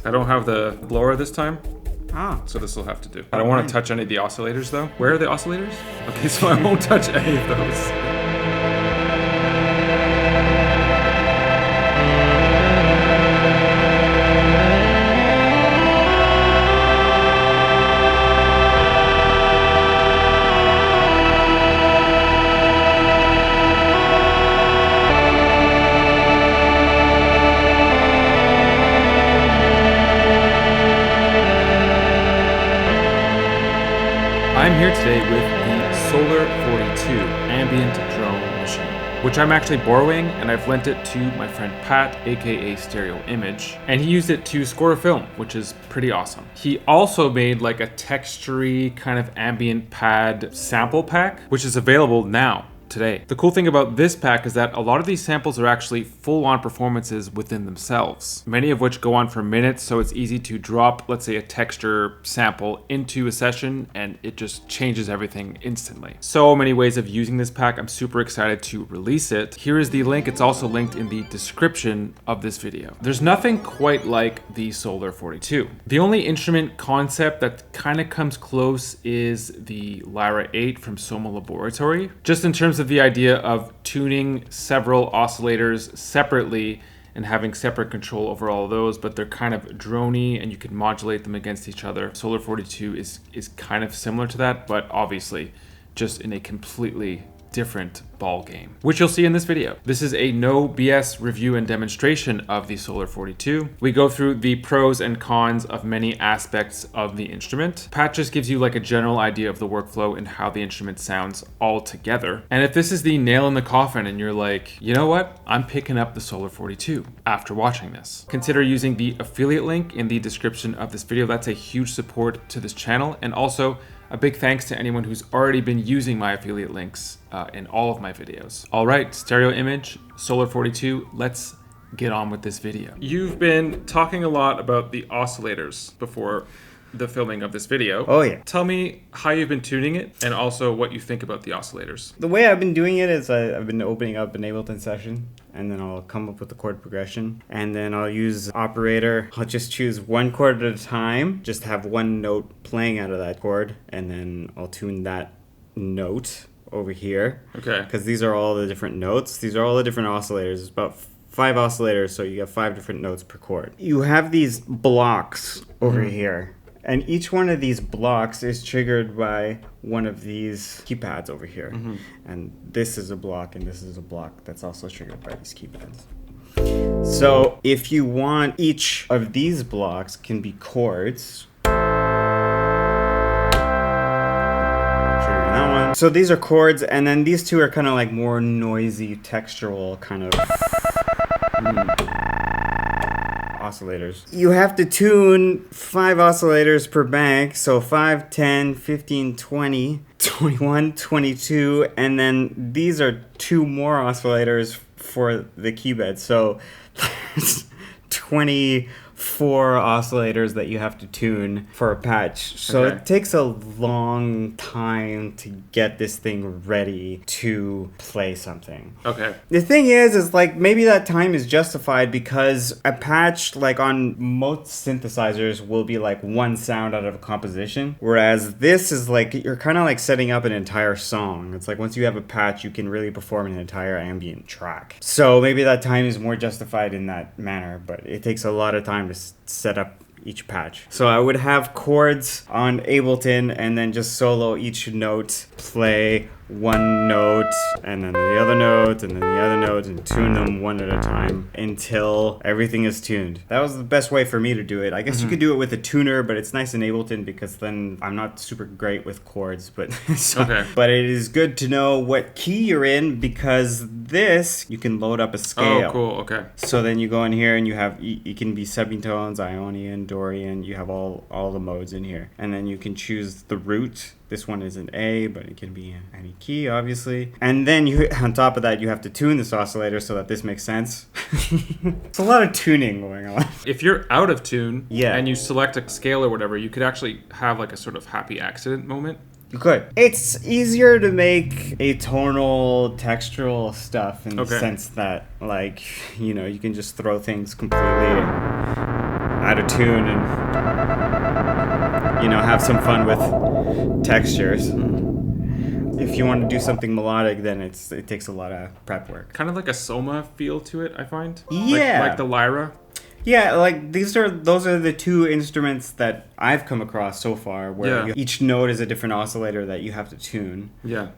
I don't have the blower this time, Ah. so this will have to do. I don't want to touch any of the oscillators though. Where are the oscillators? Okay, so I won't touch any of those. I'm here today with the Solar 42 ambient drone machine, which I'm actually borrowing, and I've lent it to my friend Pat, aka Stereo IMG, and he used it to score a film, which is pretty awesome. He also made like a textury kind of ambient pad sample pack, which is available now. Today. The cool thing about this pack is that a lot of these samples are actually full-on performances within themselves, many of which go on for minutes, so it's easy to drop, let's say, a texture sample into a session and it just changes everything instantly. So many ways of using this pack. I'm super excited to release it. Here is the link. It's also linked in the description of this video. There's nothing quite like the Solar 42. The only instrument concept that kind of comes close is the Lyra 8 from Soma Laboratory, just in terms of the idea of tuning several oscillators separately and having separate control over all of those, but they're kind of droney and you can modulate them against each other. Solar 42 is kind of similar to that, but obviously just in a completely different ball game, which you'll see in this video. This is a no BS review and demonstration of the Solar 42. We go through the pros and cons of many aspects of the instrument. Pat just gives you like a general idea of the workflow and how the instrument sounds all together. And if this is the nail in the coffin and you're like, you know what, I'm picking up the Solar 42 after watching this, consider using the affiliate link in the description of this video. That's a huge support to this channel, and also a big thanks to anyone who's already been using my affiliate links in all of my videos. All right, Stereo IMG, Solar 42, let's get on with this video. You've been talking a lot about the oscillators before the filming of this video. Oh yeah. Tell me how you've been tuning it and also what you think about the oscillators. The way I've been doing it is I've been opening up an Ableton session, and then I'll come up with the chord progression, and then I'll use operator. I'll just choose one chord at a time, just have one note playing out of that chord, and then I'll tune that note over here. Okay. Because these are all the different notes. These are all the different oscillators. It's about 5 oscillators, so you get 5 different notes per chord. You have these blocks over here. And each one of these blocks is triggered by one of these keypads over here. And this is a block, and this is a block that's also triggered by these keypads. So if you want, each of these blocks can be chords. Trigger that one. So these are chords, and then these two are kind of like more noisy, textural kind of oscillators. You have to tune 5 oscillators per bank, so 5, 10, 15, 20, 21, 22, and then these are 2 more oscillators for the keybed, so there's 24 oscillators that you have to tune for a patch. So Okay. It takes a long time to get this thing ready to play something. Okay. The thing is like maybe that time is justified because a patch like on most synthesizers will be like one sound out of a composition, whereas this is like you're kind of like setting up an entire song. It's like once you have a patch, you can really perform an entire ambient track. So maybe that time is more justified in that manner, but it takes a lot of time to set up each patch. So I would have chords on Ableton and then just solo each note, play one note and then the other note and then the other note and tune them one at a time until everything is tuned. That was the best way for me to do it. I guess you could do it with a tuner, but it's nice in Ableton because then I'm not super great with chords, but Okay. But it is good to know what key you're in because this you can load up a scale. Oh, cool. Okay. So then you go in here and you have, you can be semitones, Ionian, Dorian, you have all the modes in here. And then you can choose the root. This one is an A, but it can be any key, obviously. And then you, on top of that, you have to tune this oscillator so that this makes sense. It's a lot of tuning going on. If you're out of tune Yeah. and you select a scale or whatever, you could actually have like a sort of happy accident moment. You could. It's easier to make atonal textural stuff in the Okay. sense that, like, you know, you can just throw things completely. out of tune and, have some fun with textures. If you want to do something melodic, then it takes a lot of prep work. Kind of like a Soma feel to it, I find. Yeah. Like the lyra. Yeah, like those are the two instruments that I've come across so far, where each note is a different oscillator that you have to tune. Yeah.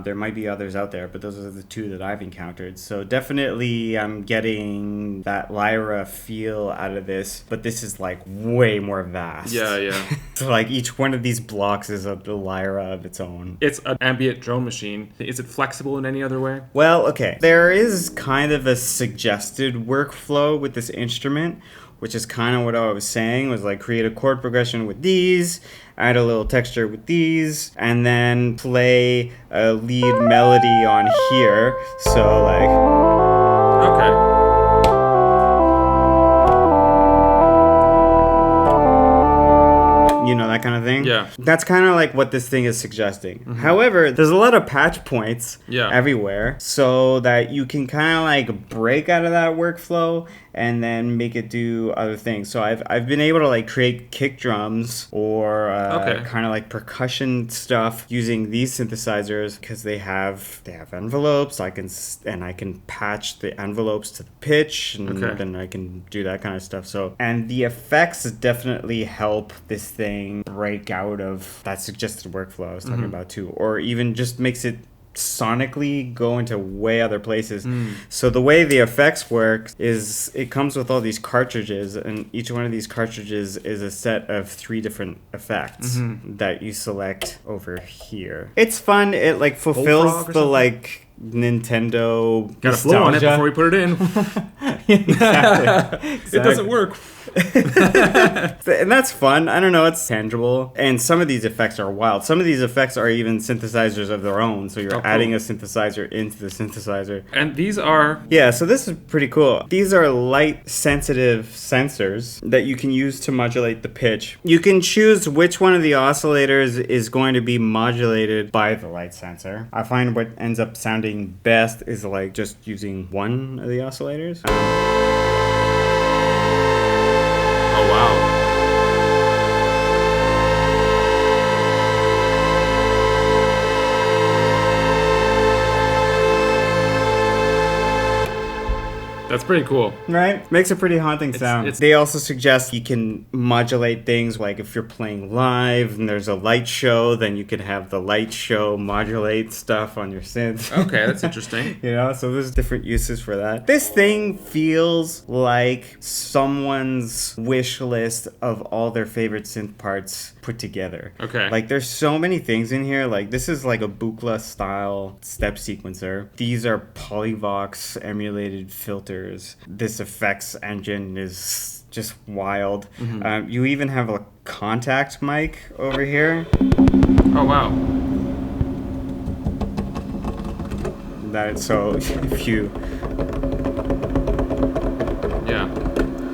There might be others out there, but those are the two that I've encountered. So definitely I'm getting that lyra feel out of this, but this is like way more vast. Yeah. So like each one of these blocks is a lyra of its own. It's an ambient drone machine. Is it flexible in any other way? Well, okay. There is kind of a suggested workflow with this instrument, which is kind of what I was saying, was like create a chord progression with these, add a little texture with these, and then play a lead melody on here. So like... Okay. That kind of thing. Yeah. That's kind of like what this thing is suggesting. However, there's a lot of patch points everywhere, so that you can kind of like break out of that workflow and then make it do other things. So I've been able to like create kick drums or kind of like percussion stuff using these synthesizers because they have envelopes. I can patch the envelopes to the pitch, and then I can do that kind of stuff. So, and the effects definitely help this thing break out of that suggested workflow I was talking about too, or even just makes it sonically go into way other places. So the way the effects work is it comes with all these cartridges, and each one of these cartridges is a set of 3 different effects that you select over here. It's fun. It like fulfills the like Nintendo gotta blow on it before we put it in. Exactly. It doesn't work. And that's fun. I don't know, it's tangible. And some of these effects are wild. Some of these effects are even synthesizers of their own. So you're adding a synthesizer into the synthesizer. And these are... Yeah, so this is pretty cool. These are light sensitive sensors that you can use to modulate the pitch. You can choose which one of the oscillators is going to be modulated by the light sensor. I find what ends up sounding best is like just using one of the oscillators. Oh, wow. That's pretty cool. Right? Makes a pretty haunting sound. They also suggest you can modulate things like if you're playing live and there's a light show, then you can have the light show modulate stuff on your synth. Okay, that's interesting. So there's different uses for that. This thing feels like someone's wish list of all their favorite synth parts put together. Okay. Like there's so many things in here. Like this is like a Buchla style step sequencer. These are Polyvox emulated filters. This effects engine is just wild. You even have a contact mic over here. Oh wow. So if you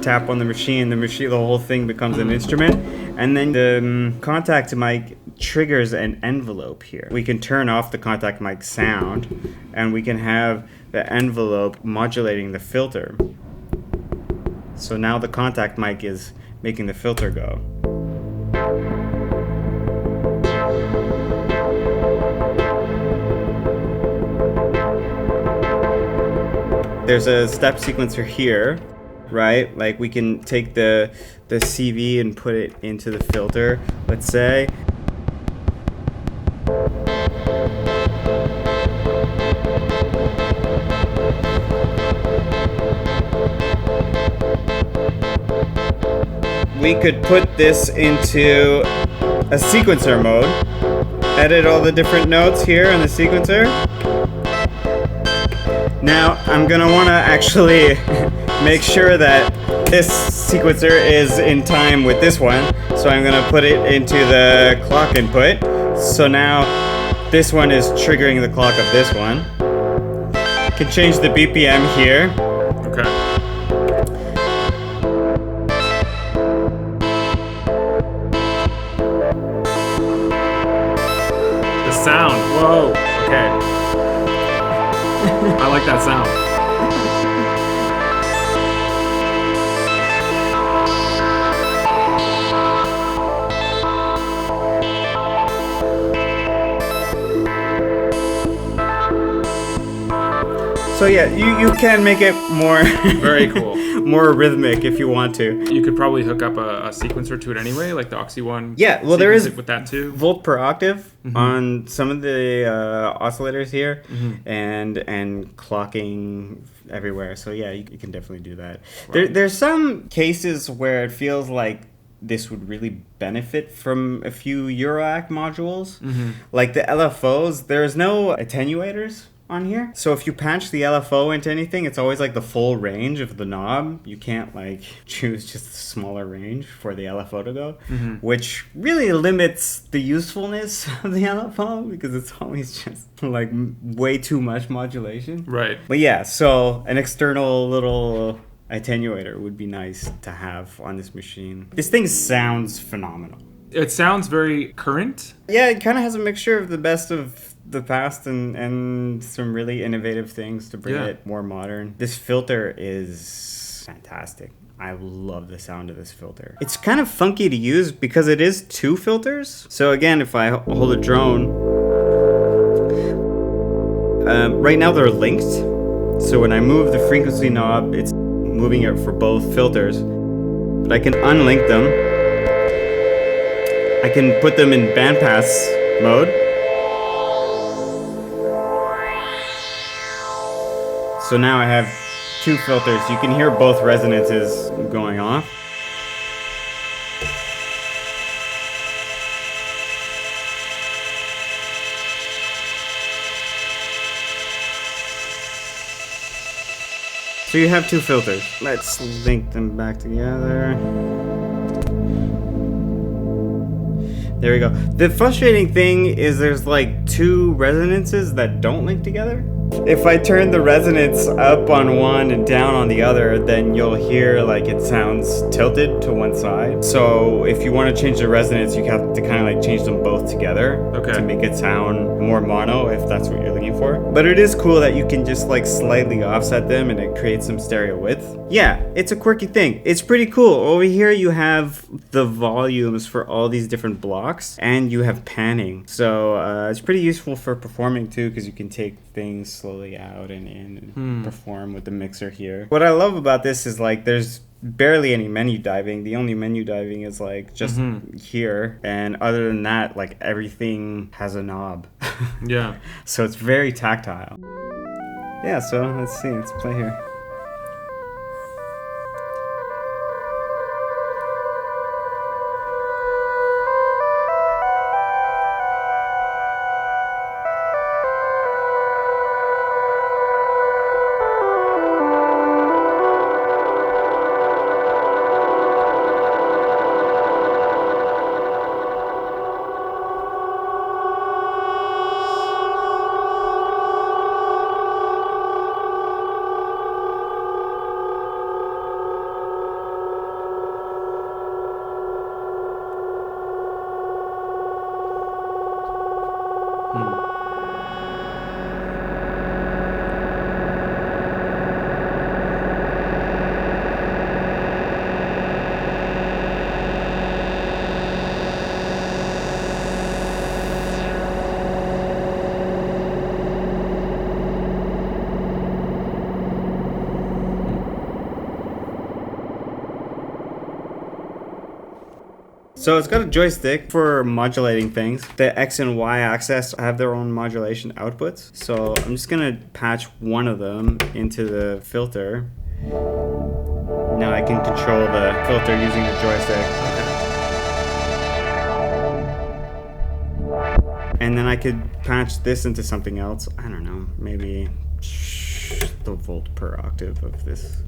tap on the machine, the whole thing becomes an instrument. And then the contact mic triggers an envelope here. We can turn off the contact mic sound, and we can have the envelope modulating the filter. So now the contact mic is making the filter go. There's a step sequencer here, right? Like we can take the CV and put it into the filter, let's say. We could put this into a sequencer mode, edit all the different notes here on the sequencer. Now I'm gonna wanna actually make sure that this sequencer is in time with this one, so I'm gonna put it into the clock input. So now this one is triggering the clock of this one. Can change the BPM here. Okay. Sound. Whoa. Okay. I like that sound. So yeah, you can make it more Very cool. more rhythmic if you want to. You could probably hook up a sequencer to it anyway, like the Oxy one. Yeah, well, there sequence is it with that too. volt per octave on some of the oscillators here, and clocking everywhere. So yeah, you can definitely do that. Right. There's some cases where it feels like this would really benefit from a few Euroac modules, like the LFOs. There's no attenuators on here, so if you patch the LFO into anything, it's always like the full range of the knob. You can't like choose just a smaller range for the LFO to go, which really limits the usefulness of the LFO because it's always just like way too much modulation. Right. But yeah, so an external little attenuator would be nice to have on this machine. This thing sounds phenomenal. It sounds very current. Yeah, it kind of has a mixture of the best of the past and some really innovative things to bring it more modern. This filter is fantastic. I love the sound of this filter. It's kind of funky to use because it is two filters. So again, if I hold a drone, right now they're linked. So when I move the frequency knob, it's moving it for both filters. But I can unlink them. I can put them in bandpass mode. So now I have two filters. You can hear both resonances going off. So you have two filters. Let's link them back together. There we go. The frustrating thing is there's like two resonances that don't link together. If I turn the resonance up on one and down on the other, then you'll hear like it sounds tilted to one side. So if you want to change the resonance, you have to kind of like change them both together to make it sound more mono if that's what you're looking for. But it is cool that you can just like slightly offset them and it creates some stereo width. Yeah, it's a quirky thing. It's pretty cool. Over here you have the volumes for all these different blocks and you have panning. So it's pretty useful for performing too because you can take things slowly out and in and perform with the mixer here. What I love about this is like there's barely any menu diving. The only menu diving is like just here, and other than that, like everything has a knob. Yeah. So it's very tactile. Yeah, so let's see, let's play here. So it's got a joystick for modulating things. The X and Y axis have their own modulation outputs. So I'm just gonna patch one of them into the filter. Now I can control the filter using the joystick. And then I could patch this into something else. I don't know, maybe the volt per octave of this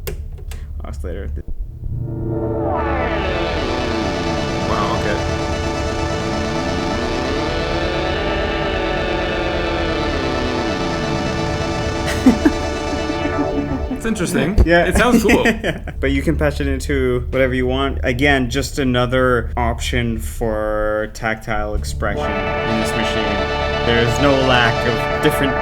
oscillator. Wow, okay. It's interesting. Yeah. It sounds cool. But you can patch it into whatever you want. Again, just another option for tactile expression in this machine. There's no lack of different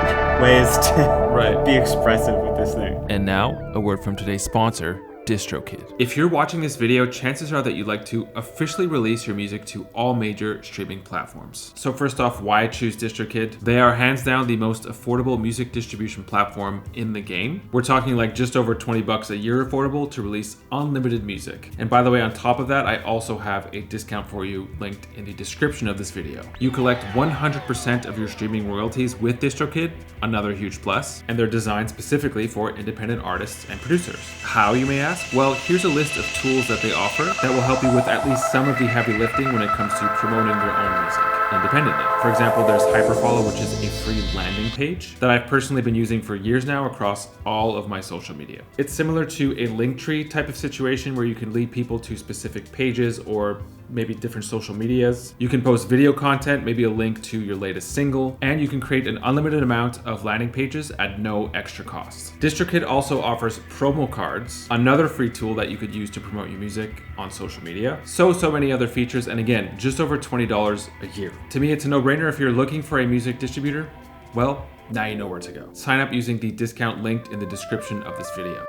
ways to be expressive with this thing. And now, a word from today's sponsor, DistroKid. If you're watching this video, chances are that you'd like to officially release your music to all major streaming platforms. So first off, why choose DistroKid? They are hands down the most affordable music distribution platform in the game. We're talking like just over 20 bucks a year affordable to release unlimited music. And by the way, on top of that, I also have a discount for you linked in the description of this video. You collect 100% of your streaming royalties with DistroKid, another huge plus, and they're designed specifically for independent artists and producers. How, you may ask? Well, here's a list of tools that they offer that will help you with at least some of the heavy lifting when it comes to promoting your own music independently. For example, there's Hyperfollow, which is a free landing page that I've personally been using for years now across all of my social media. It's similar to a Linktree type of situation where you can lead people to specific pages or maybe different social medias. You can post video content, maybe a link to your latest single, and you can create an unlimited amount of landing pages at no extra cost. DistroKid also offers promo cards, another free tool that you could use to promote your music on social media. So many other features, and again, just over $20 a year. To me, it's a no-brainer if you're looking for a music distributor. Well, now you know where to go. Sign up using the discount linked in the description of this video.